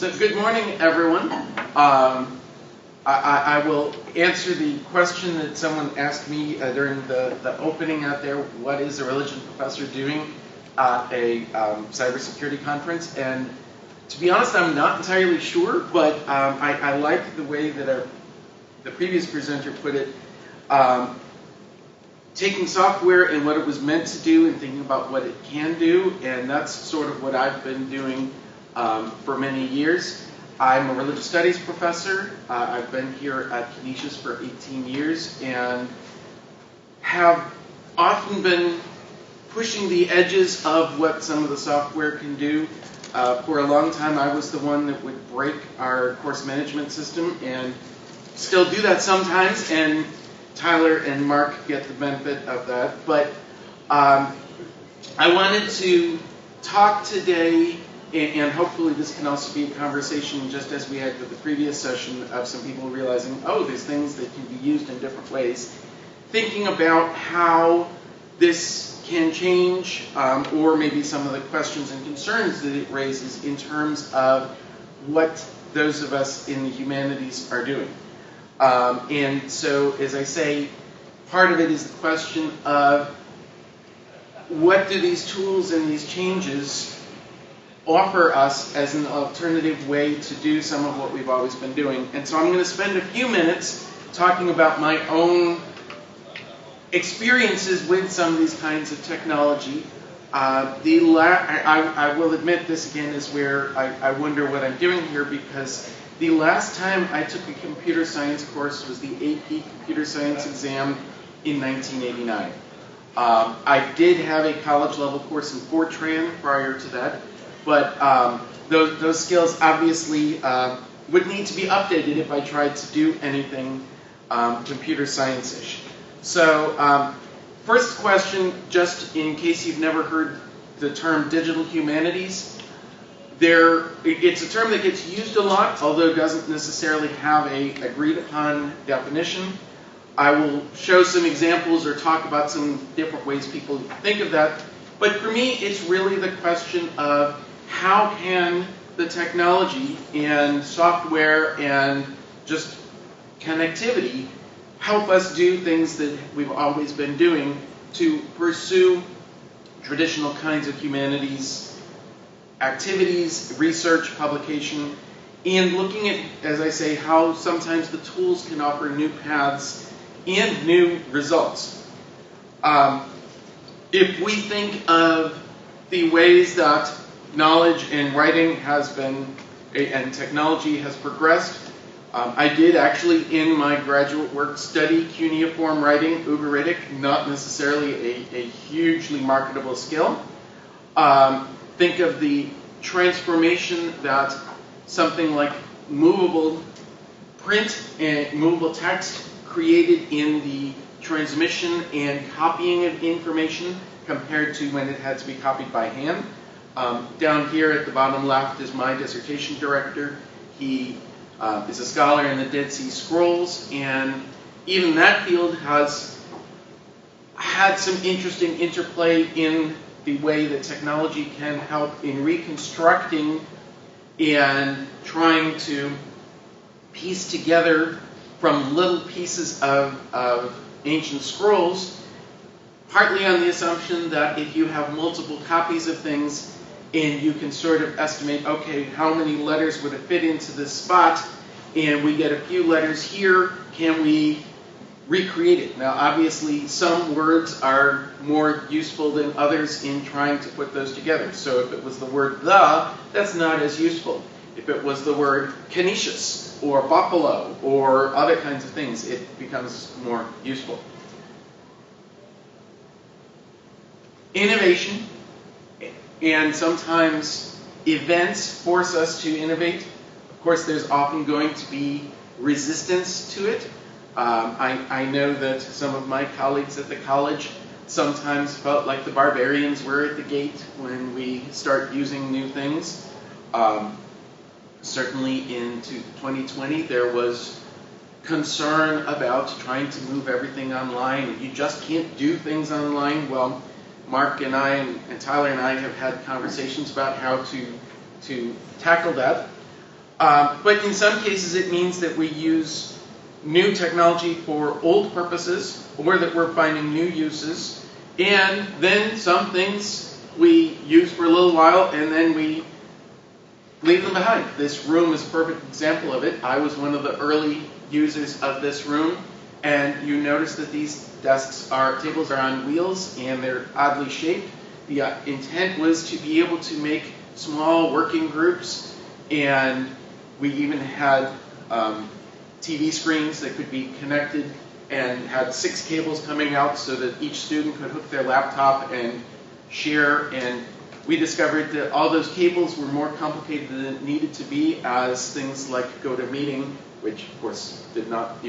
So good morning, everyone. I will answer the question that someone asked me during the opening out there. What is a religion professor doing at a cybersecurity conference? And to be honest, I'm not entirely sure, but I like the way that the previous presenter put it. Taking software and what it was meant to do and thinking about what it can do, and that's sort of what I've been doing for many years. I'm a religious studies professor. I've been here at Canisius for 18 years and have often been pushing the edges of what some of the software can do. For a long time, I was the one that would break our course management system, and still do that sometimes, and Tyler and Mark get the benefit of that. But I wanted to talk today, and hopefully this can also be a conversation, just as we had with the previous session, of some people realizing, oh, there's things that can be used in different ways. Thinking about how this can change, or maybe some of the questions and concerns that it raises in terms of what those of us in the humanities are doing. And so, as I say, part of it is the question of what do these tools and these changes offer us as an alternative way to do some of what we've always been doing. And so I'm going to spend a few minutes talking about my own experiences with some of these kinds of technology. I will admit this again is where I wonder what I'm doing here, because the last time I took a computer science course was the AP Computer Science exam in 1989. I did have a college level course in Fortran prior to that, but those skills obviously would need to be updated if I tried to do anything computer science-ish. So first question, just in case you've never heard the term digital humanities, it's a term that gets used a lot, although doesn't necessarily have a agreed upon definition. I will show some examples or talk about some different ways people think of that. But for me, it's really the question of how can the technology and software and just connectivity help us do things that we've always been doing to pursue traditional kinds of humanities activities, research, publication, and looking at, as I say, how sometimes the tools can offer new paths and new results. If we think of the ways that knowledge and writing has been, and technology has progressed, I did actually in my graduate work study cuneiform writing, Ugaritic, not necessarily a hugely marketable skill. Think of the transformation that something like movable print and movable text created in the transmission and copying of information compared to when it had to be copied by hand. Down here at the bottom left is my dissertation director. He is a scholar in the Dead Sea Scrolls, and even that field has had some interesting interplay in the way that technology can help in reconstructing and trying to piece together from little pieces of ancient scrolls, partly on the assumption that if you have multiple copies of things and you can sort of estimate, okay, how many letters would it fit into this spot, and we get a few letters here, can we recreate it? Now, obviously, some words are more useful than others in trying to put those together. So if it was the word the, that's not as useful. If it was the word Canisius or buffalo or other kinds of things, it becomes more useful. Innovation, and sometimes events force us to innovate. Of course, there's often going to be resistance to it. I know that some of my colleagues at the college sometimes felt like the barbarians were at the gate when we start using new things. Certainly in 2020 there was concern about trying to move everything online. You just can't do things online. Well, Mark and I and Tyler and I have had conversations about how to tackle that. But in some cases it means that we use new technology for old purposes, or that we're finding new uses, and then some things we use for a little while and then we leave them behind. This room is a perfect example of it. I was one of the early users of this room, and you notice that these tables are on wheels and they're oddly shaped. The intent was to be able to make small working groups, and we even had TV screens that could be connected and had 6 cables coming out so that each student could hook their laptop and share. And we discovered that all those cables were more complicated than it needed to be, as things like GoToMeeting, which of course did not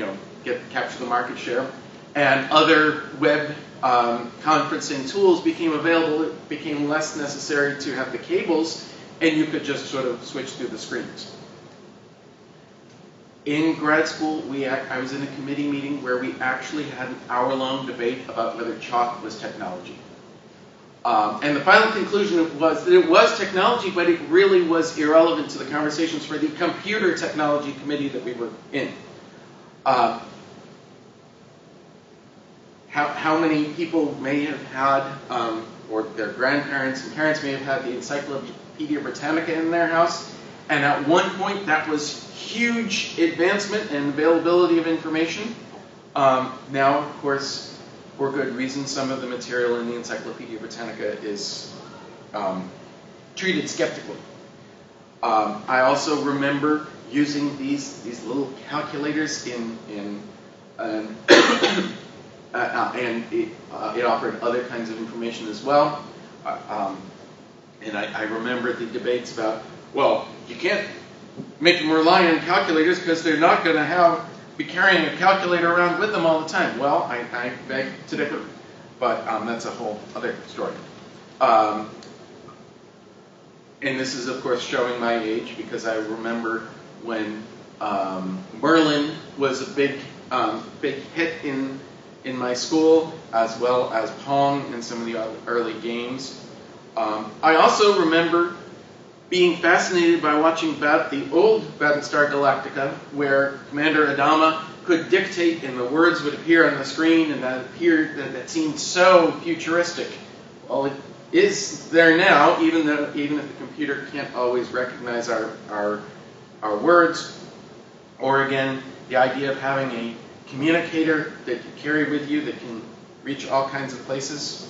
capture the market share, and other web conferencing tools became available. It became less necessary to have the cables, and you could just sort of switch through the screens. In grad school, I was in a committee meeting where we actually had an hour-long debate about whether chalk was technology. And the final conclusion was that it was technology, but it really was irrelevant to the conversations for the computer technology committee that we were in. How many people may have had, or their grandparents and parents may have had the Encyclopedia Britannica in their house, and at one point that was huge advancement and availability of information. Now, of course, for good reason, some of the material in the Encyclopedia Britannica is treated skeptically. I also remember using these little calculators and it offered other kinds of information as well. And I remember the debates about, well, you can't make them rely on calculators because they're not going to be carrying a calculator around with them all the time. Well, I beg to differ, but that's a whole other story. And this is, of course, showing my age, because I remember when Merlin was a big hit in my school, as well as Pong and some of the early games. I also remember being fascinated by watching the old Battlestar Galactica, where Commander Adama could dictate and the words would appear on the screen, and that seemed so futuristic. Well, it is there now, even if the computer can't always recognize our words. Or again, the idea of having a communicator that you carry with you that can reach all kinds of places.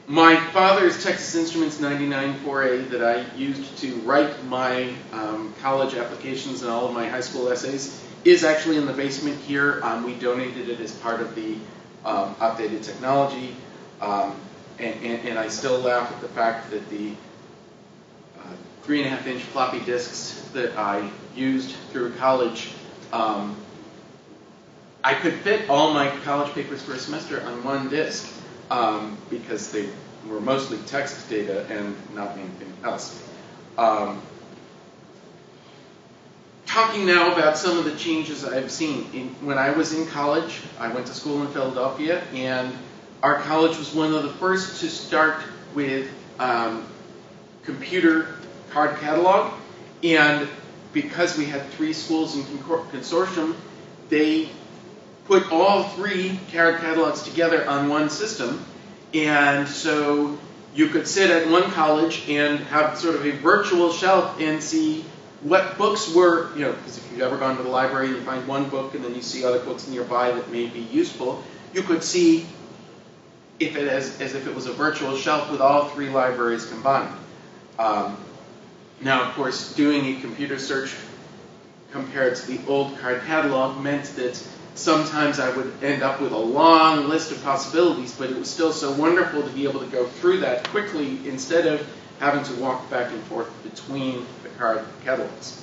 My father's Texas Instruments 99-4A that I used to write my college applications and all of my high school essays is actually in the basement here. We donated it as part of the updated technology, and I still laugh at the fact that the 3.5-inch floppy disks that I used through college, I could fit all my college papers for a semester on one disk. Because they were mostly text data and not anything else. Talking now about some of the changes I've seen. When I was in college, I went to school in Philadelphia, and our college was one of the first to start with computer card catalog. And because we had 3 schools in consortium, they put all 3 card catalogs together on one system, and so you could sit at one college and have sort of a virtual shelf and see what books were, because if you've ever gone to the library, you find one book and then you see other books nearby that may be useful. You could see as if it was a virtual shelf with all 3 libraries combined. Now, of course, doing a computer search compared to the old card catalog meant that sometimes I would end up with a long list of possibilities, but it was still so wonderful to be able to go through that quickly instead of having to walk back and forth between the card catalogs.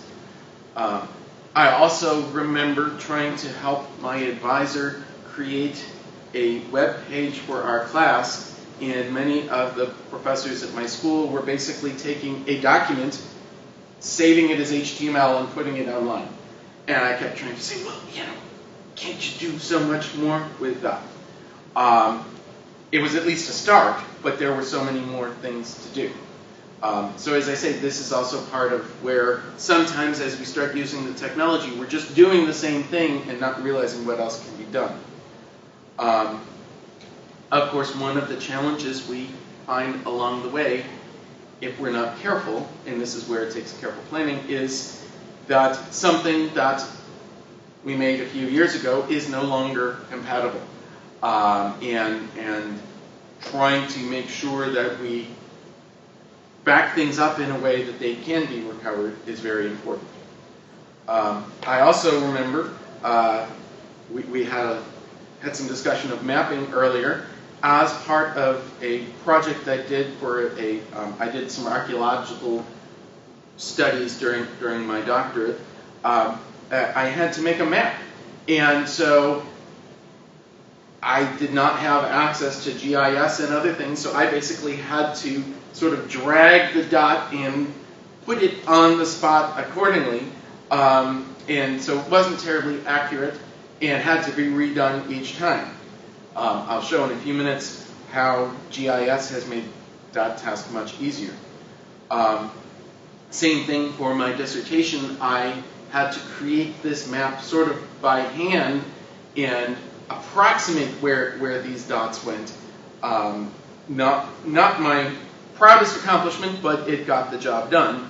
I also remember trying to help my advisor create a web page for our class, and many of the professors at my school were basically taking a document, saving it as HTML, and putting it online. And I kept trying to say, well, can't you do so much more with that? It was at least a start, but there were so many more things to do. So as I say, this is also part of where sometimes as we start using the technology, we're just doing the same thing and not realizing what else can be done. Of course, one of the challenges we find along the way, if we're not careful, and this is where it takes careful planning, is that something that we made a few years ago is no longer compatible. And trying to make sure that we back things up in a way that they can be recovered is very important. I also remember we had some discussion of mapping earlier. As part of a project I did for I did some archaeological studies during my doctorate. I had to make a map, and so I did not have access to GIS and other things, so I basically had to sort of drag the dot and put it on the spot accordingly, and so it wasn't terribly accurate and had to be redone each time. I'll show in a few minutes how GIS has made that task much easier. Same thing for my dissertation. I had to create this map sort of by hand and approximate where these dots went. Not my proudest accomplishment, but it got the job done.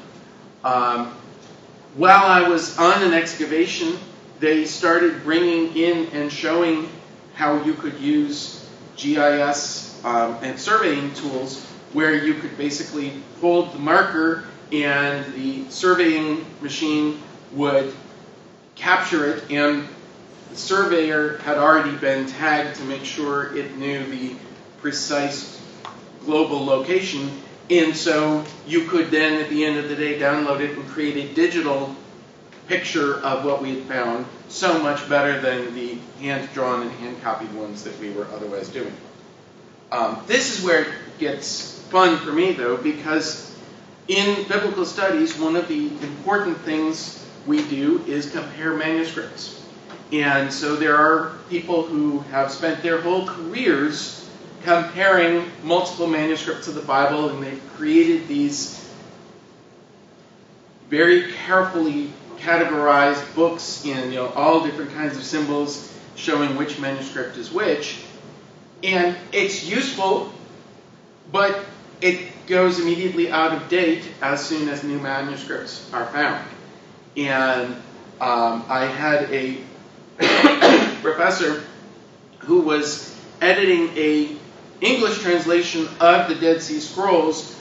While I was on an excavation, they started bringing in and showing how you could use GIS and surveying tools where you could basically hold the marker and the surveying machine would capture it, and the surveyor had already been tagged to make sure it knew the precise global location, and so you could then at the end of the day download it and create a digital picture of what we had found, so much better than the hand-drawn and hand-copied ones that we were otherwise doing. This is where it gets fun for me, though, because in biblical studies, one of the important things we do is compare manuscripts. And so there are people who have spent their whole careers comparing multiple manuscripts of the Bible, and they've created these very carefully categorized books in all different kinds of symbols showing which manuscript is which. And it's useful, but it goes immediately out of date as soon as new manuscripts are found. And I had a professor who was editing an English translation of the Dead Sea Scrolls,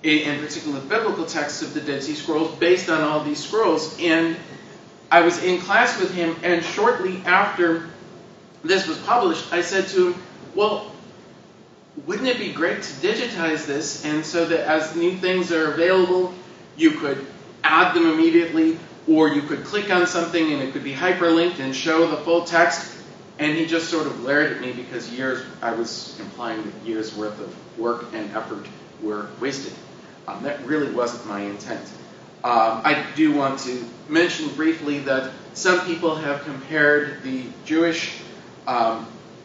in particular the biblical texts of the Dead Sea Scrolls, based on all these scrolls. And I was in class with him, and shortly after this was published, I said to him, well, wouldn't it be great to digitize this, and so that as new things are available, you could add them immediately, or you could click on something and it could be hyperlinked and show the full text? And he just sort of glared at me because I was implying that years worth of work and effort were wasted. That really wasn't my intent. I do want to mention briefly that some people have compared the Jewish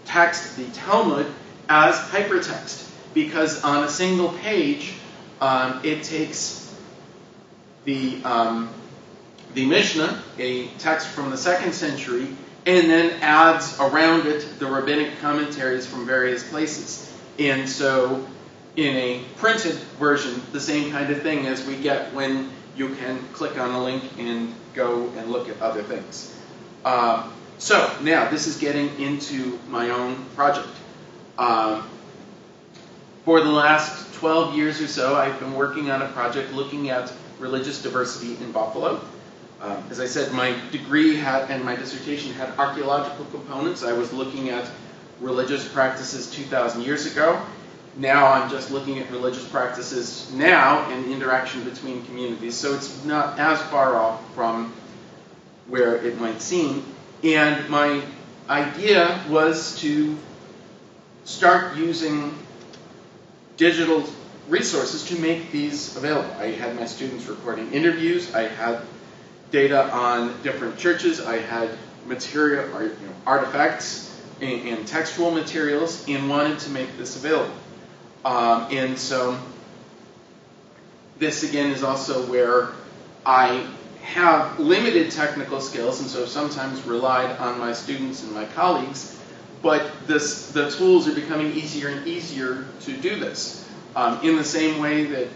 text, the Talmud, as hypertext, because on a single page, it takes the Mishnah, a text from the 2nd century, and then adds around it the rabbinic commentaries from various places. And so in a printed version, the same kind of thing as we get when you can click on a link and go and look at other things. So now this is getting into my own project. For the last 12 years or so, I've been working on a project looking at religious diversity in Buffalo. As I said, my degree and my dissertation had archaeological components. I was looking at religious practices 2,000 years ago. Now I'm just looking at religious practices now and the interaction between communities. So it's not as far off from where it might seem. And my idea was to start using digital resources to make these available. I had my students recording interviews. I had data on different churches. I had material, or artifacts and textual materials, and wanted to make this available. And so this again is also where I have limited technical skills, and so sometimes relied on my students and my colleagues, but the tools are becoming easier and easier to do this. In the same way that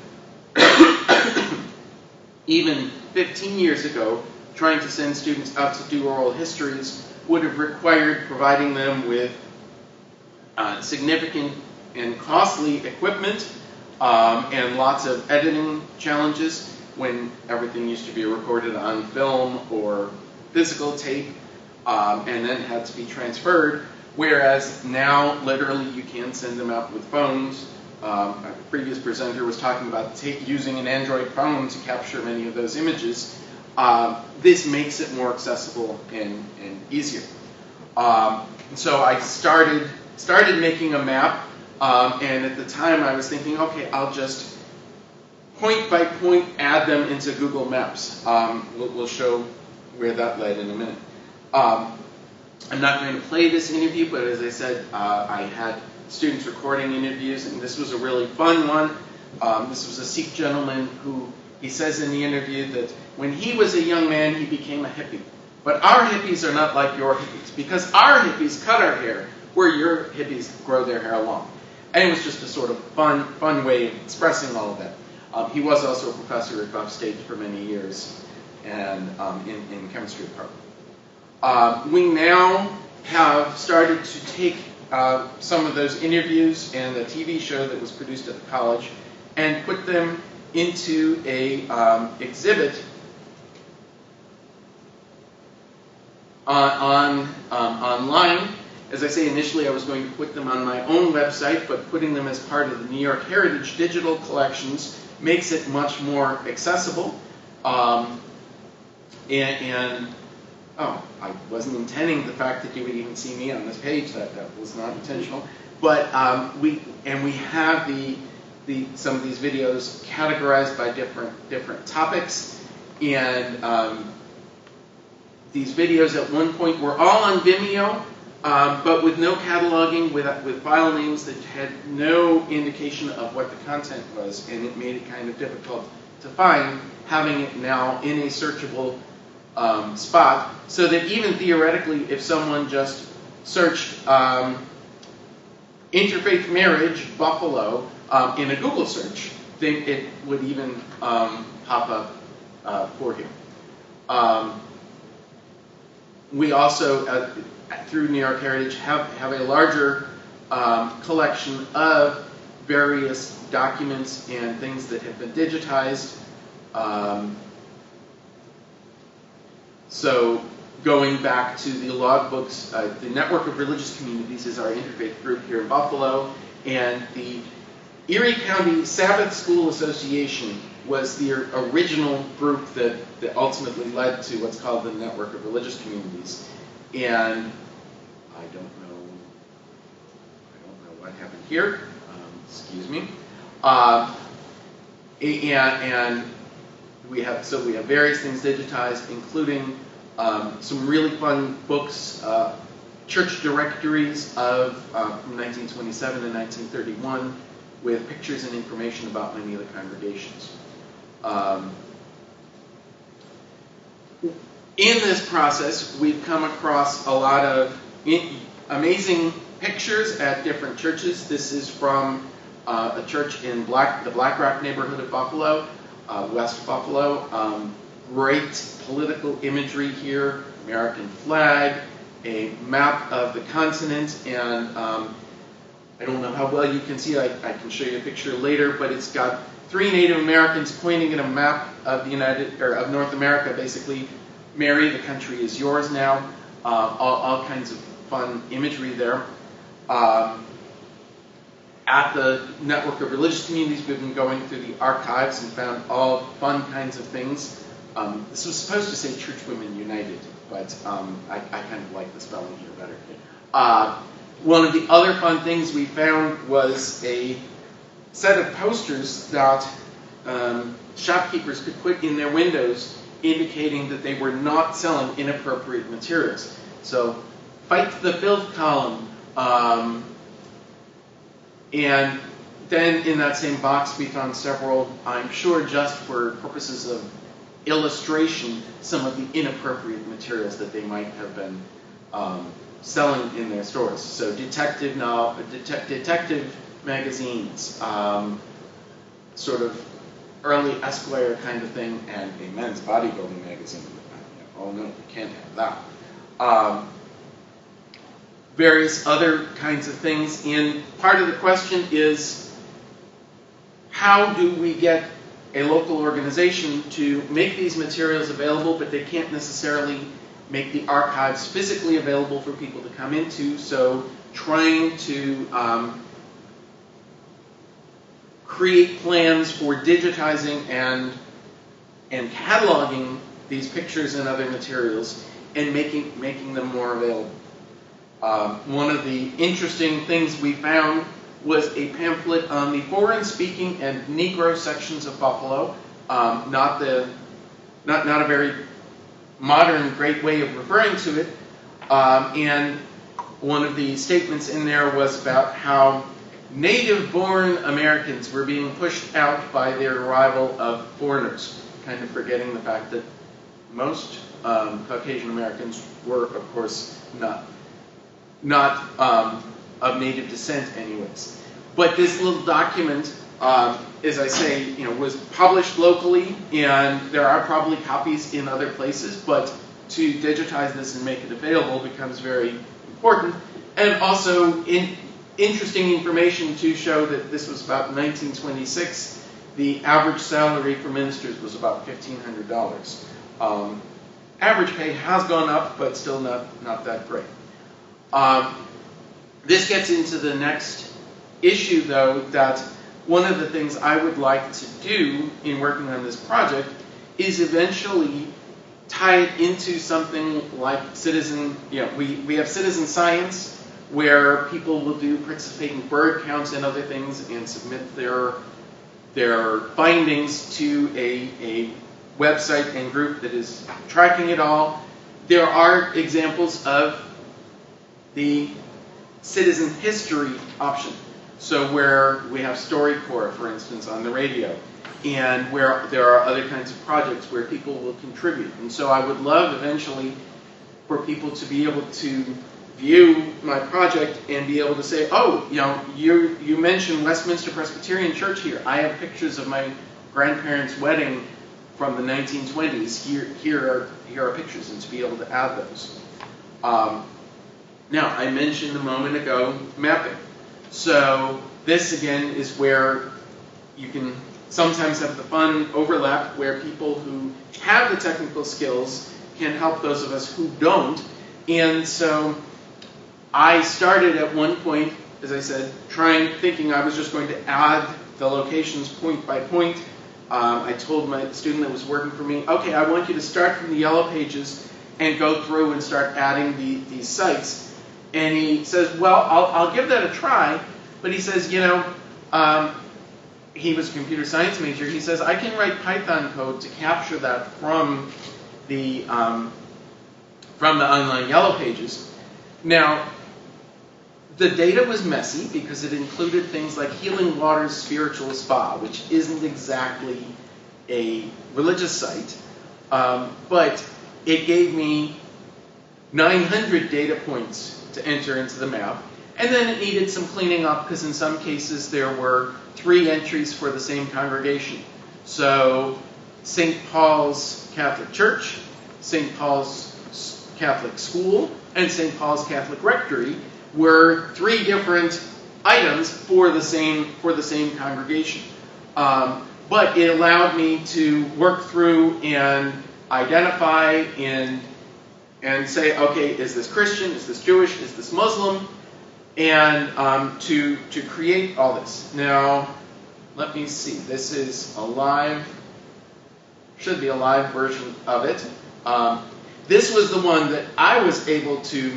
even 15 years ago, trying to send students out to do oral histories would have required providing them with significant and costly equipment and lots of editing challenges when everything used to be recorded on film or physical tape and then had to be transferred, whereas now literally you can send them out with phones. A previous presenter was talking about using an Android phone to capture many of those images. This makes it more accessible and easier. So I started making a map, and at the time I was thinking, okay, I'll just point by point add them into Google Maps. We'll show where that led in a minute. I'm not going to play this interview, but as I said, I had students recording interviews, and this was a really fun one. This was a Sikh gentleman who, he says in the interview that when he was a young man, he became a hippie. But our hippies are not like your hippies, because our hippies cut our hair where your hippies grow their hair long. And it was just a sort of fun way of expressing all of that. He was also a professor at Buff State for many years and in chemistry department. We now have started to take some of those interviews and the TV show that was produced at the college and put them into a exhibit online. As I say, initially I was going to put them on my own website, but putting them as part of the New York Heritage digital collections makes it much more accessible. Oh, I wasn't intending the fact that you would even see me on this page. That was not intentional. But we have some of these videos categorized by different topics, and these videos at one point were all on Vimeo, but with no cataloging, with file names that had no indication of what the content was, and it made it kind of difficult to find. Having it now in a searchable spot, so that even theoretically, if someone just searched interfaith marriage Buffalo in a Google search, then it would even pop up for you. We also, through New York Heritage, have a larger collection of various documents and things that have been digitized. So going back to the logbooks, the Network of Religious Communities is our interfaith group here in Buffalo, and the Erie County Sabbath School Association was the original group that ultimately led to what's called the Network of Religious Communities. And I don't know what happened here. Excuse me. And we have various things digitized, including some really fun books, church directories of from 1927 and 1931, with pictures and information about many of the congregations. In this process, we've come across a lot of amazing pictures at different churches. This is from a church in the Black Rock neighborhood of Buffalo, West Buffalo. Great political imagery here, American flag, a map of the continent, and I don't know how well you can see, I can show you a picture later, but it's got 3 Native Americans pointing at a map of of North America, basically. Mary, the country is yours now. All kinds of fun imagery there. At the Network of Religious Communities, we've been going through the archives and found all fun kinds of things. This was supposed to say Church Women United, but I kind of like the spelling here better. One of the other fun things we found was a set of posters that shopkeepers could put in their windows indicating that they were not selling inappropriate materials. So, fight the filth column. And then in that same box we found several, I'm sure just for purposes of illustration, some of the inappropriate materials that they might have been selling in their stores. So detective magazines, sort of early Esquire kind of thing, and a men's bodybuilding magazine. Oh no, you can't have that. Various other kinds of things. And part of the question is, how do we get a local organization to make these materials available, but they can't necessarily make the archives physically available for people to come into? So trying to create plans for digitizing and cataloging these pictures and other materials and making them more available. One of the interesting things we found was a pamphlet on the foreign-speaking and Negro sections of Buffalo. Not a very modern, great way of referring to it. And one of the statements in there was about how native-born Americans were being pushed out by their arrival of foreigners, kind of forgetting the fact that most Caucasian Americans were, of course, not of native descent anyways. But this little document, as I say, was published locally, and there are probably copies in other places, but to digitize this and make it available becomes very important. And also interesting information to show that this was about 1926. The average salary for ministers was about $1,500. Average pay has gone up, but still not that great. This gets into the next issue, though, that one of the things I would like to do in working on this project is eventually tie it into something like citizen, we have citizen science, where people will participate in bird counts and other things and submit their findings to a website and group that is tracking it all. There are examples of the citizen history option. So where we have StoryCorps, for instance, on the radio, and where there are other kinds of projects where people will contribute. And so I would love eventually for people to be able to view my project and be able to say, oh, you mentioned Westminster Presbyterian Church here. I have pictures of my grandparents' wedding from the 1920s. Here are pictures, and to be able to add those. Now, I mentioned a moment ago mapping. So this, again, is where you can sometimes have the fun overlap where people who have the technical skills can help those of us who don't. And so I started at one point, as I said, thinking I was just going to add the locations point by point. I told my student that was working for me, okay, I want you to start from the yellow pages and go through and start adding these sites. And he says, well, I'll give that a try. But he says, he was a computer science major. He says, I can write Python code to capture that from the online yellow pages. Now, the data was messy because it included things like Healing Waters Spiritual Spa, which isn't exactly a religious site, but it gave me 900 data points to enter into the map. And then it needed some cleaning up because in some cases there were 3 entries for the same congregation. So St. Paul's Catholic Church, St. Paul's Catholic School, and St. Paul's Catholic Rectory were 3 different items for the same congregation. But it allowed me to work through and identify and say, okay, is this Christian? Is this Jewish? Is this Muslim? And to create all this. Now, let me see. This is should be a live version of it. This was the one that I was able to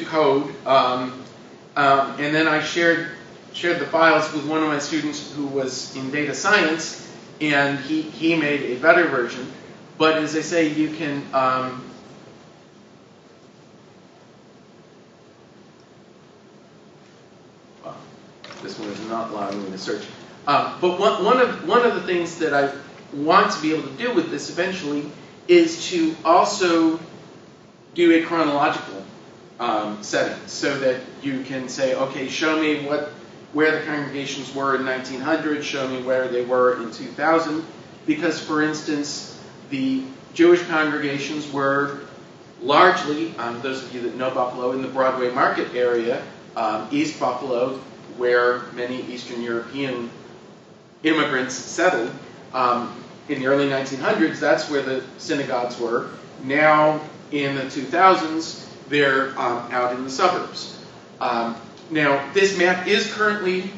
code, and then I shared the files with one of my students who was in data science, and he made a better version. But as I say, you can This one is not allowing me to search. But one of the things that I want to be able to do with this eventually is to also do a chronological setting, so that you can say, okay, show me where the congregations were in 1900, show me where they were in 2000, because, for instance, the Jewish congregations were largely, those of you that know Buffalo, in the Broadway Market area, East Buffalo, where many Eastern European immigrants settled. In the early 1900s, that's where the synagogues were. Now, in the 2000s, they're out in the suburbs. Now, this map is currently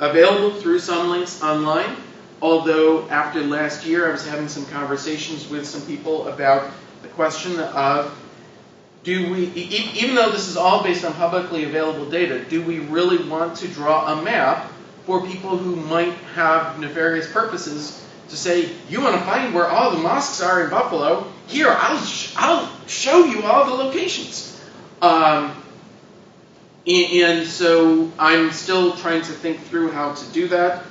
available through some links online, although after last year I was having some conversations with some people about the question of, do we, even though this is all based on publicly available data, do we really want to draw a map for people who might have nefarious purposes to say, you want to find where all the mosques are in Buffalo? Here, I'll show you all the locations. And so I'm still trying to think through how to do that.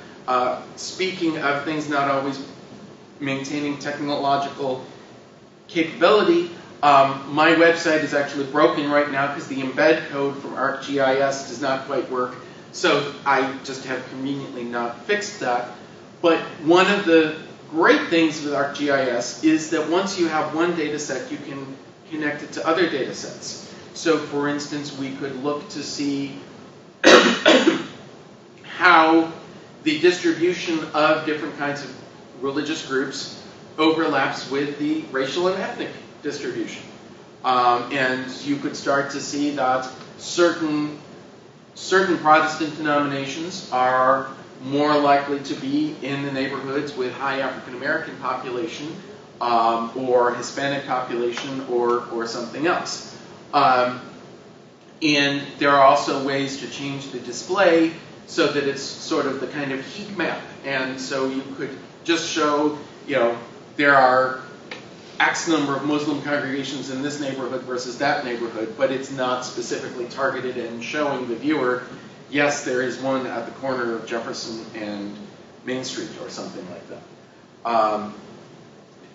Speaking of things not always maintaining technological capability, my website is actually broken right now because the embed code from ArcGIS does not quite work. So I just have conveniently not fixed that. But one of the great things with ArcGIS is that once you have one data set, you can connect it to other data sets. So for instance, we could look to see how the distribution of different kinds of religious groups overlaps with the racial and ethnic distribution. And you could start to see that certain Protestant denominations are more likely to be in the neighborhoods with high African American population, or Hispanic population, or something else. And there are also ways to change the display so that it's sort of the kind of heat map. And so you could just show, there are X number of Muslim congregations in this neighborhood versus that neighborhood, but it's not specifically targeted and showing the viewer, yes, there is one at the corner of Jefferson and Main Street or something like that.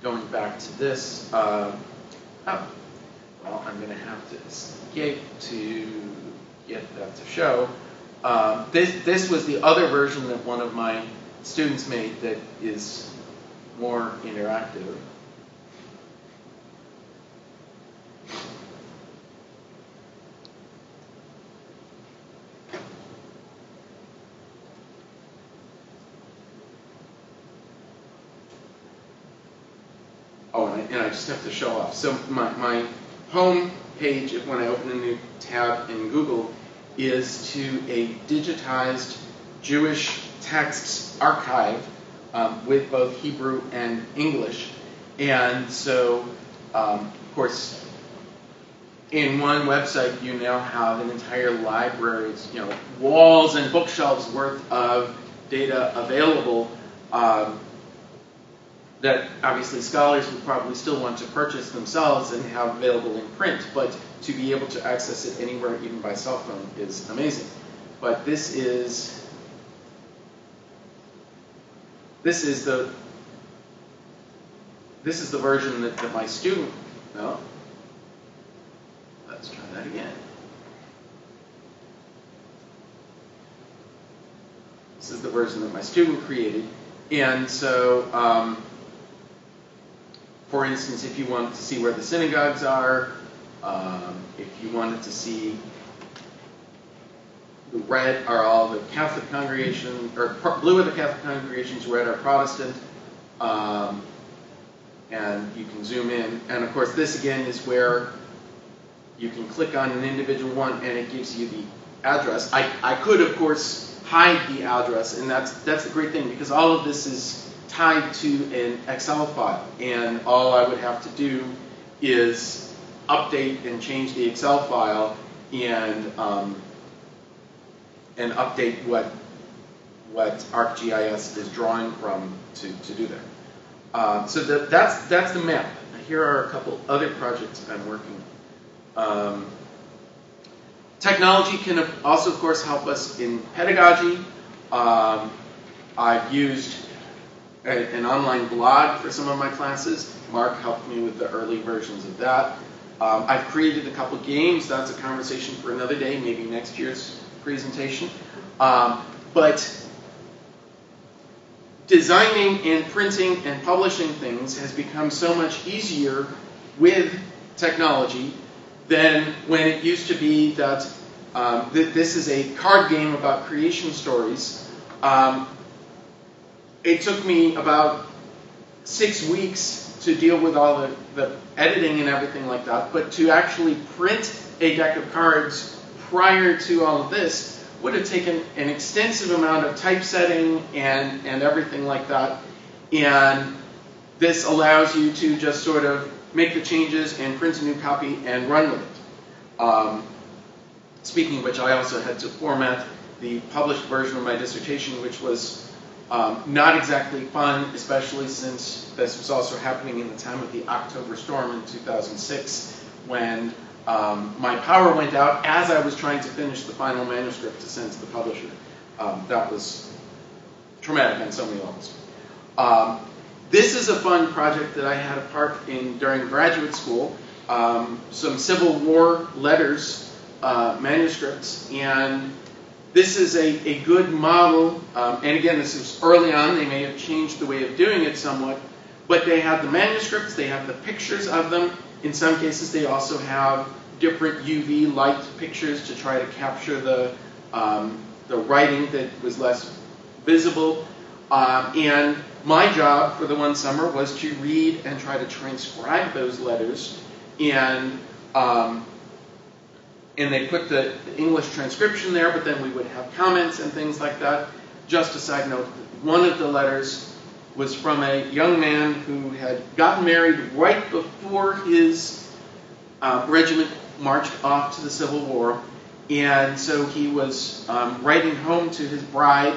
Going back to this, well, I'm going to have to escape to get that to show. This was the other version that one of my students made that is more interactive. Oh, and I just have to show off. So my home page, when I open a new tab in Google, is to a digitized Jewish texts archive with both Hebrew and English. And so, of course, in one website you now have an entire library, walls and bookshelves worth of data available that obviously scholars would probably still want to purchase themselves and have available in print, but to be able to access it anywhere, even by cell phone, is amazing. But this is the version that my student, no, let's try that again. This is the version that my student created. And so, for instance, if you wanted to see where the synagogues are, if you wanted to see, the red are all the Catholic congregations, or blue are the Catholic congregations, red are Protestant, and you can zoom in. And of course, this again is where you can click on an individual one and it gives you the address. I could, of course, hide the address, and that's the great thing, because all of this is tied to an Excel file, and all I would have to do is update and change the Excel file and update what ArcGIS is drawing from to do that. So that's the map. Here are a couple other projects I'm working on. Technology can also, of course, help us in pedagogy. I've used an online blog for some of my classes. Mark helped me with the early versions of that. I've created a couple games. That's a conversation for another day, maybe next year's presentation. But designing and printing and publishing things has become so much easier with technology than when it used to be that this is a card game about creation stories. It took me about 6 weeks to deal with all the editing and everything like that, but to actually print a deck of cards prior to all of this would have taken an extensive amount of typesetting and everything like that. And this allows you to just sort of make the changes and print a new copy and run with it. Speaking of which, I also had to format the published version of my dissertation, which was not exactly fun, especially since this was also happening in the time of the October storm in 2006, when my power went out as I was trying to finish the final manuscript to send to the publisher. That was traumatic on so many levels. This is a fun project that I had a part in during graduate school. Some Civil War letters, manuscripts, and this is a good model. And again, this is early on. They may have changed the way of doing it somewhat, but they have the manuscripts, they have the pictures of them. In some cases, they also have different UV light pictures to try to capture the writing that was less visible. And my job for the one summer was to read and try to transcribe those letters. And they put the English transcription there, but then we would have comments and things like that. Just a side note, one of the letters was from a young man who had gotten married right before his regiment marched off to the Civil War. And so he was writing home to his bride.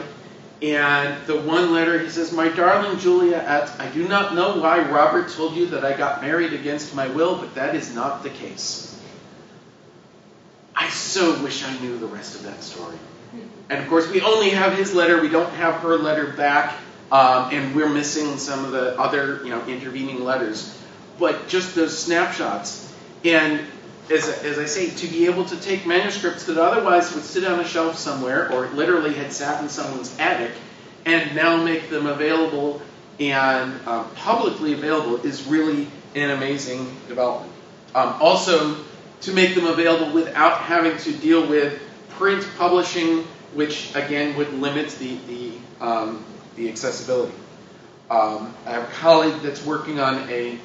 And the one letter, he says, "My darling Juliet, I do not know why Robert told you that I got married against my will, but that is not the case." I so wish I knew the rest of that story. And of course, we only have his letter. We don't have her letter back. And we're missing some of the other, intervening letters. But just those snapshots. And as I say, to be able to take manuscripts that otherwise would sit on a shelf somewhere or literally had sat in someone's attic and now make them available and publicly available is really an amazing development. Also, to make them available without having to deal with print publishing, which again would limit the accessibility. I have a colleague that's working on a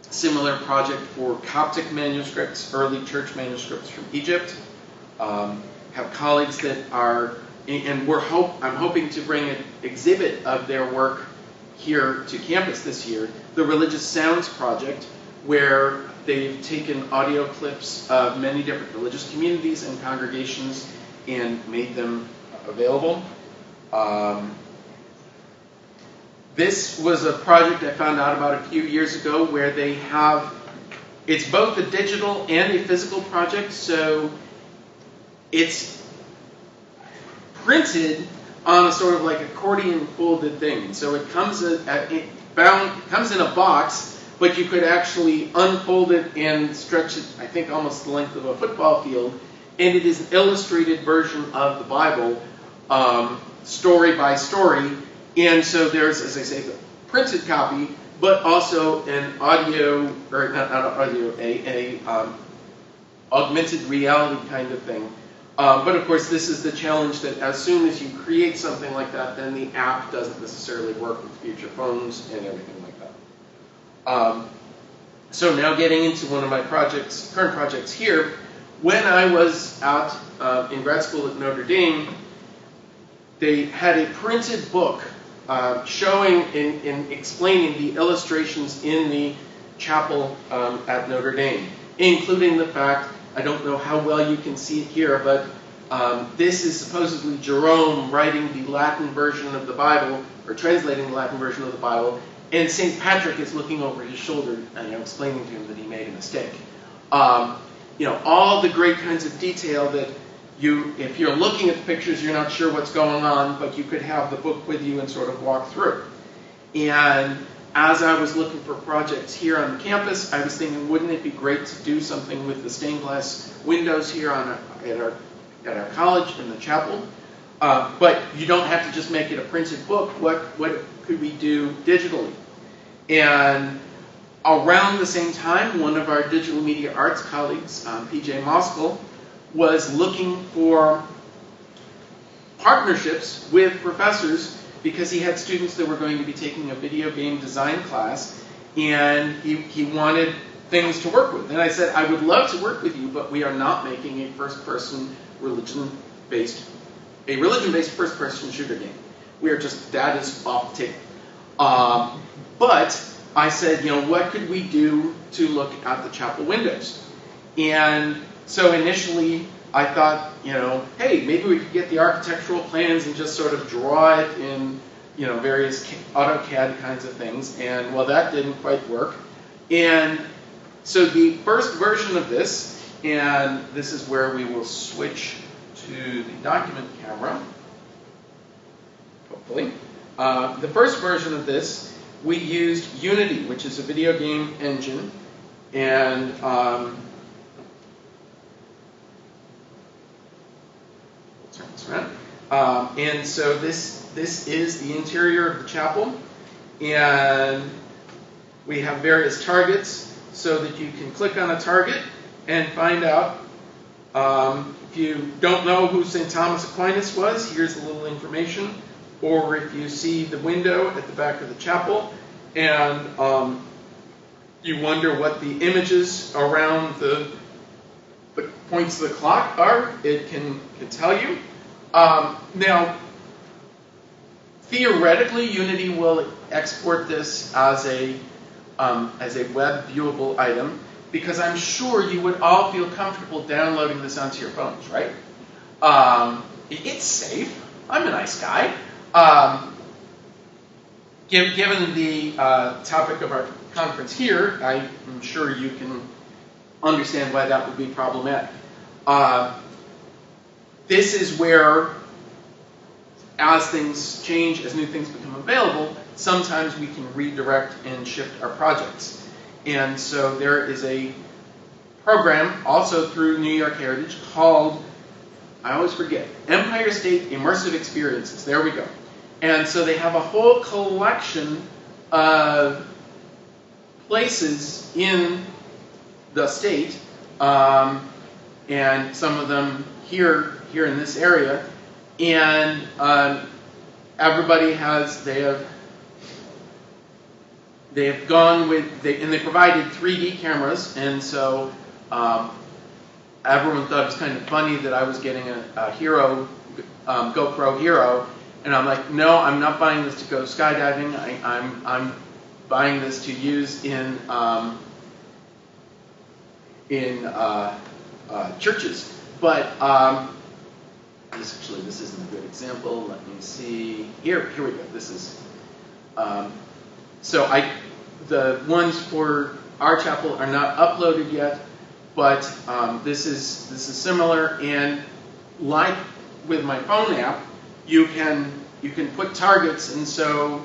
similar project for Coptic manuscripts, early church manuscripts from Egypt. Have colleagues that are, and I'm hoping to bring an exhibit of their work here to campus this year, the Religious Sounds Project, where they've taken audio clips of many different religious communities and congregations and made them available. This was a project I found out about a few years ago where they have, it's both a digital and a physical project, so it's printed on a sort of like accordion folded thing. So it comes comes in a box, but you could actually unfold it and stretch it, I think, almost the length of a football field. And it is an illustrated version of the Bible, story by story. And so there's, as I say, the printed copy, but also an audio, or not audio, a augmented reality kind of thing. But of course, this is the challenge that as soon as you create something like that, then the app doesn't necessarily work with future phones and everything like that. So now getting into one of my current projects here, when I was out in grad school at Notre Dame, they had a printed book showing and explaining the illustrations in the chapel at Notre Dame, including the fact, I don't know how well you can see it here, but this is supposedly Jerome writing the Latin version of the Bible, or translating the Latin version of the Bible, and St. Patrick is looking over his shoulder and explaining to him that he made a mistake. all the great kinds of detail that if you're looking at the pictures, you're not sure what's going on, but you could have the book with you and sort of walk through. And as I was looking for projects here on the campus, I was thinking, wouldn't it be great to do something with the stained glass windows here at our college in the chapel? But you don't have to just make it a printed book. What could we do digitally? And around the same time, one of our digital media arts colleagues, PJ Moskal, was looking for partnerships with professors because he had students that were going to be taking a video game design class, and he wanted things to work with. And I said, I would love to work with you, but we are not making a religion-based first-person shooter game. We are just, that is off the table. But I said, what could we do to look at the chapel windows? And so initially I thought, hey, maybe we could get the architectural plans and just sort of draw it in, various AutoCAD kinds of things. And well, that didn't quite work. And so the first version of this, and this is where we will switch to the document camera, hopefully. The first version of this, we used Unity, which is a video game engine, and turn this around. And so this is the interior of the chapel, and we have various targets so that you can click on a target and find out. If you don't know who St. Thomas Aquinas was, here's a little information. Or if you see the window at the back of the chapel and you wonder what the images around the points of the clock are, it can tell you. Now, theoretically, Unity will export this as a web viewable item, because I'm sure you would all feel comfortable downloading this onto your phones, right? It's safe. I'm a nice guy. Given the topic of our conference here, I'm sure you can understand why that would be problematic. This is where, as things change, as new things become available, sometimes we can redirect and shift our projects. And so there is a program also through New York Heritage called, I always forget, Empire State Immersive Experiences. There we go. And so they have a whole collection of places in the state, and some of them here in this area, and everybody they have gone with, and they provided 3D cameras, and so everyone thought it was kind of funny that I was getting a Hero, GoPro Hero, and I'm like, no, I'm not buying this to go skydiving. I'm buying this to use in churches. But this isn't a good example. Let me see. Here we go. This is so the ones for our chapel are not uploaded yet, but this is similar. And like with my phone app, you can put targets, and so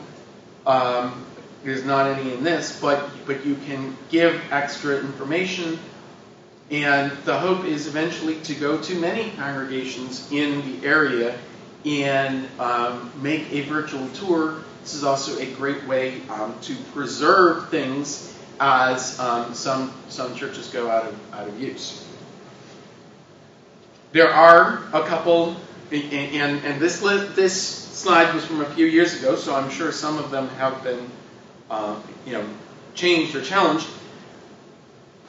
there's not any in this, but you can give extra information. And the hope is eventually to go to many congregations in the area and make a virtual tour. This is also a great way to preserve things as some churches go out of use. There are a couple, and this slide was from a few years ago, so I'm sure some of them have been changed or challenged.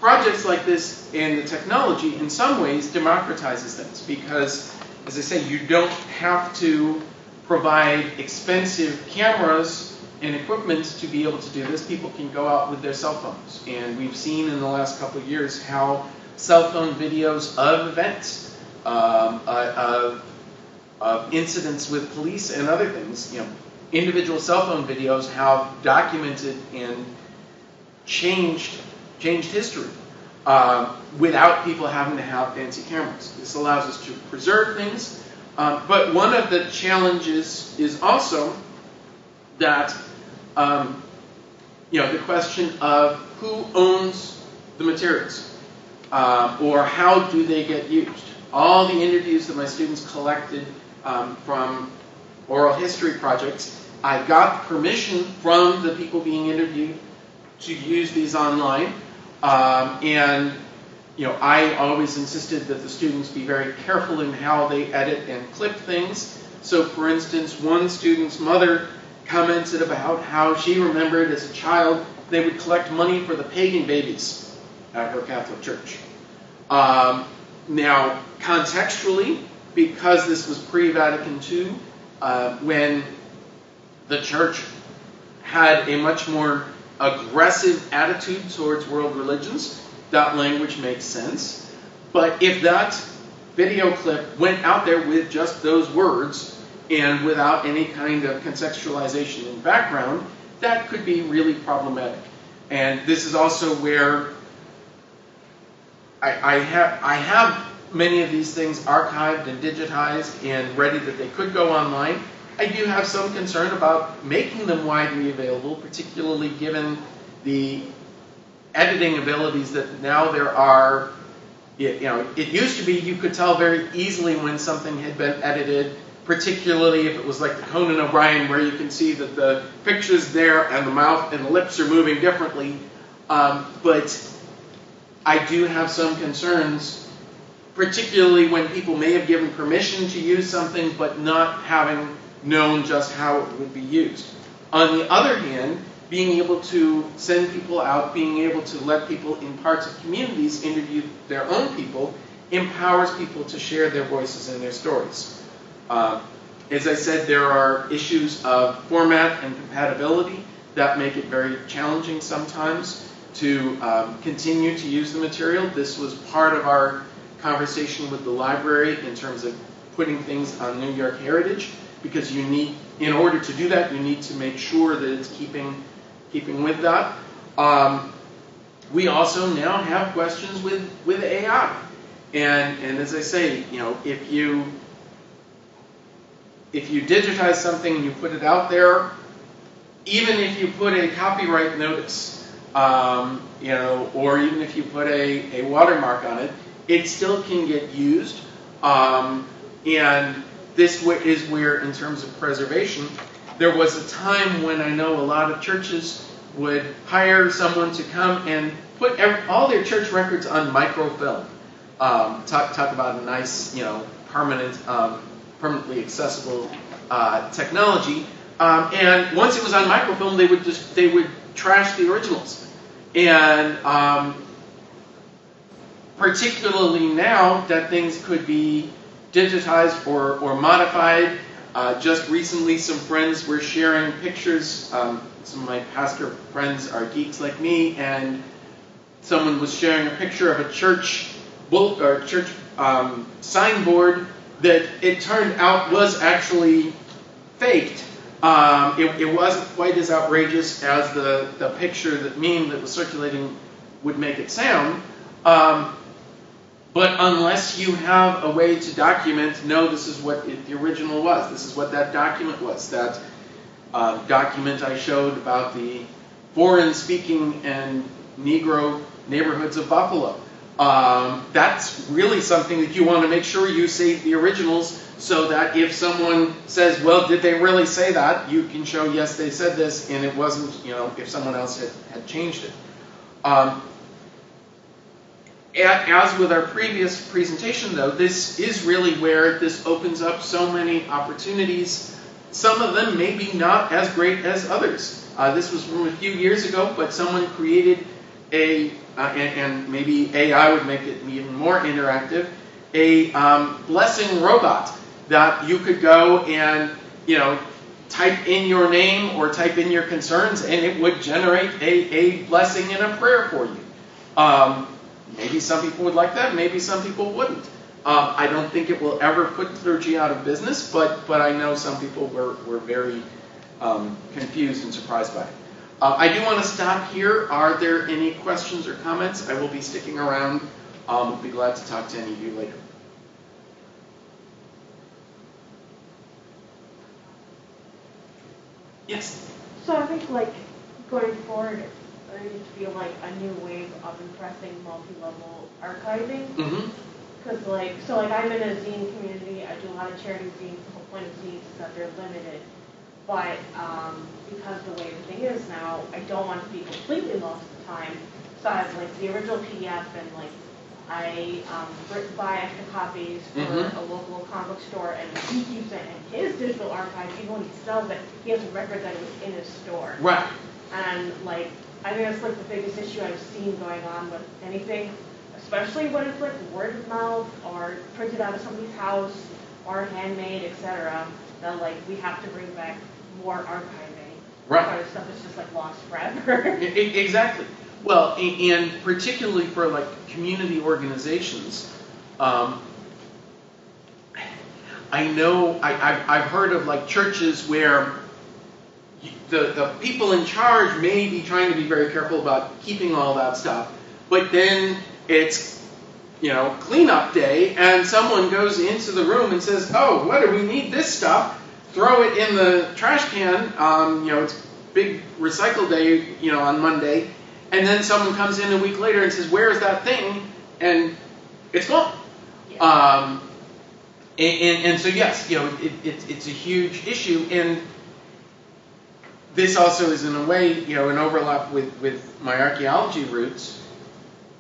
Projects like this and the technology in some ways democratizes things because, as I say, you don't have to provide expensive cameras and equipment to be able to do this. People can go out with their cell phones. And we've seen in the last couple of years how cell phone videos of events, of incidents with police and other things, individual cell phone videos have documented and changed history. without people having to have fancy cameras. This allows us to preserve things, but one of the challenges is also that the question of who owns the materials, or how do they get used. All the interviews that my students collected from oral history projects, I got permission from the people being interviewed to use these online, and I always insisted that the students be very careful in how they edit and clip things. So for instance, one student's mother commented about how she remembered as a child they would collect money for the pagan babies at her Catholic church. Now, contextually, because this was pre-Vatican II, when the church had a much more aggressive attitude towards world religions, that language makes sense. But if that video clip went out there with just those words and without any kind of contextualization in background, that could be really problematic. And this is also where I have many of these things archived and digitized and ready that they could go online. I do have some concern about making them widely available, particularly given the editing abilities that now there are. It used to be you could tell very easily when something had been edited, particularly if it was like the Conan O'Brien, where you can see that the picture's there and the mouth and the lips are moving differently. But I do have some concerns, particularly when people may have given permission to use something but not having known just how it would be used. On the other hand, being able to send people out, being able to let people in parts of communities interview their own people, empowers people to share their voices and their stories. As I said, there are issues of format and compatibility that make it very challenging sometimes to continue to use the material. This was part of our conversation with the library in terms of putting things on New York Heritage, because you need, in order to do that, you need to make sure that it's keeping with that. We also now have questions with AI, and as I say, if you digitize something and you put it out there, even if you put a copyright notice, or even if you put a watermark on it, it still can get used. And this is where, in terms of preservation, there was a time when I know a lot of churches would hire someone to come and put all their church records on microfilm. Talk about a nice, permanently accessible technology. And once it was on microfilm, they would trash the originals. And particularly now that things could be digitized or modified. Just recently, some friends were sharing pictures. Some of my pastor friends are geeks like me, and someone was sharing a picture of a church signboard that it turned out was actually faked. It wasn't quite as outrageous as the picture, that meme that was circulating would make it sound. But unless you have a way to document, no, this is what the original was. This is what that document was. That document I showed about the foreign-speaking and Negro neighborhoods of Buffalo. That's really something that you want to make sure you save the originals, so that if someone says, well, did they really say that? You can show, yes, they said this, and it wasn't, if someone else had changed it. As with our previous presentation, though, this is really where this opens up so many opportunities. Some of them maybe not as great as others. This was from a few years ago, but someone created and maybe AI would make it even more interactive, a blessing robot that you could go and, type in your name or type in your concerns, and it would generate a blessing and a prayer for you. Maybe some people would like that, maybe some people wouldn't. I don't think it will ever put clergy out of business, but I know some people were very confused and surprised by I do want to stop here. Are there any questions or comments? I will be sticking around. I'll be glad to talk to any of you later. Yes? So I think, like, going forward, there needs to be, like, a new wave of impressing multi-level archiving. Mm-hmm. Because, like, so, like, I'm in a zine community. I do a lot of charity zines. The whole point of zines is that they're limited. But because the way the thing is now, I don't want to be completely lost to time. So I have, like, the original PDF, and, like, I buy extra copies for a local comic book store, and he keeps it in his digital archive. Even when he sells it, he has a record that it was in his store. Right. And, like, I think that's, like, the biggest issue I've seen going on with anything, especially when it's, like, word of mouth or printed out of somebody's house or handmade, etc., that, like, we have to bring back more archiving. Right. Or stuff is just, like, lost forever. Exactly. Well, and particularly for, like, community organizations, I know, I've heard of, like, churches where the people in charge may be trying to be very careful about keeping all that stuff, but then it's, cleanup day, and someone goes into the room and says, oh, what do we need this stuff? Throw it in the trash can. It's big recycle day, on Monday, and then someone comes in a week later and says, where's that thing? And it's gone. Yeah. And so, yes, it's a huge issue, and this also is, in a way, an overlap with my archaeology roots.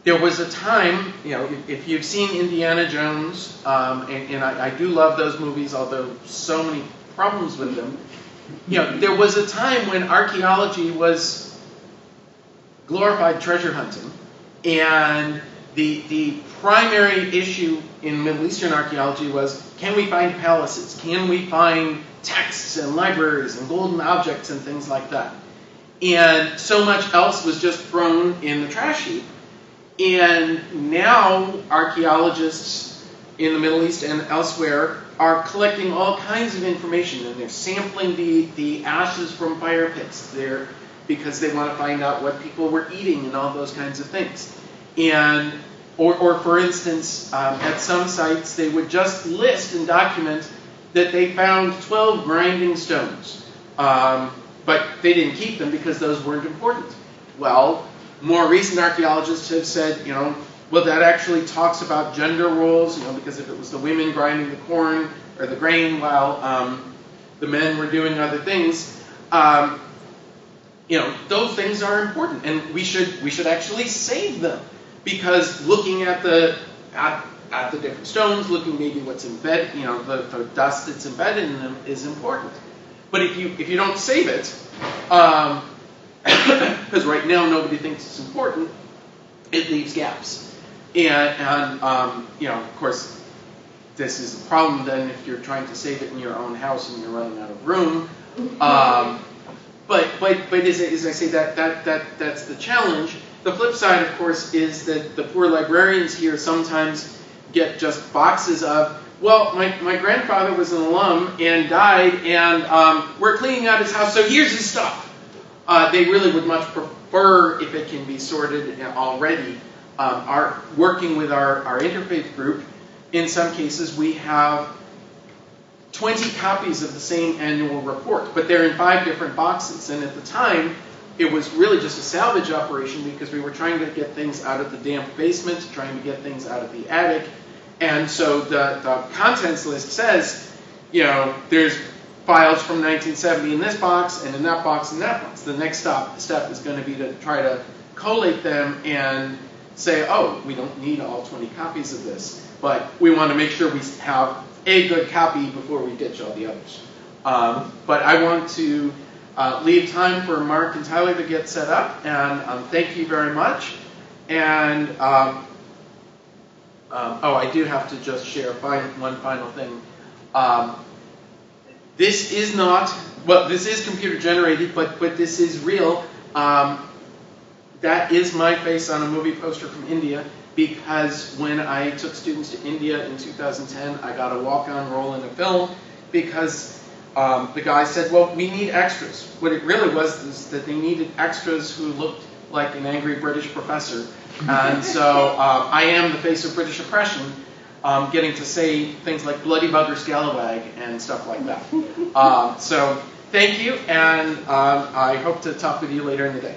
There was a time, if you've seen Indiana Jones, and I do love those movies, although so many problems with them, there was a time when archaeology was glorified treasure hunting, and the primary issue in Middle Eastern archaeology was, can we find palaces? Can we find texts and libraries and golden objects and things like that? And so much else was just thrown in the trash heap. And now archaeologists in the Middle East and elsewhere are collecting all kinds of information, and they're sampling the ashes from fire pits there because they want to find out what people were eating and all those kinds of things. And or for instance, at some sites they would just list and document that they found 12 grinding stones, but they didn't keep them because those weren't important. Well, more recent archaeologists have said, well, that actually talks about gender roles, because if it was the women grinding the corn or the grain while the men were doing other things, those things are important, and we should actually save them, because looking at the different stones, looking maybe what's embedded, the dust that's embedded in them is important. But if you don't save it, because right now nobody thinks it's important, it leaves gaps. And of course, this is a problem then if you're trying to save it in your own house and you're running out of room. But as I say, that's the challenge. The flip side, of course, is that the poor librarians here sometimes get just boxes of, well, my grandfather was an alum and died, and we're cleaning out his house, so here's his stuff. They really would much prefer if it can be sorted already. Working with our interfaith group, in some cases we have 20 copies of the same annual report, but they're in 5 different boxes. And at the time, it was really just a salvage operation because we were trying to get things out of the damp basement, trying to get things out of the attic. And so the contents list says, there's files from 1970 in this box, and in that box, and that box. The next step is going to be to try to collate them and say, oh, we don't need all 20 copies of this, but we want to make sure we have a good copy before we ditch all the others. But I want to leave time for Mark and Tyler to get set up, and thank you very much. And I do have to just share one final thing. This is not, well, this is computer generated, but this is real. That is my face on a movie poster from India, because when I took students to India in 2010, I got a walk-on role in a film, because the guy said, well, we need extras. What it really was is that they needed extras who looked like an angry British professor. And so I am the face of British oppression, getting to say things like bloody bugger scalawag and stuff like that. So thank you, and I hope to talk with you later in the day.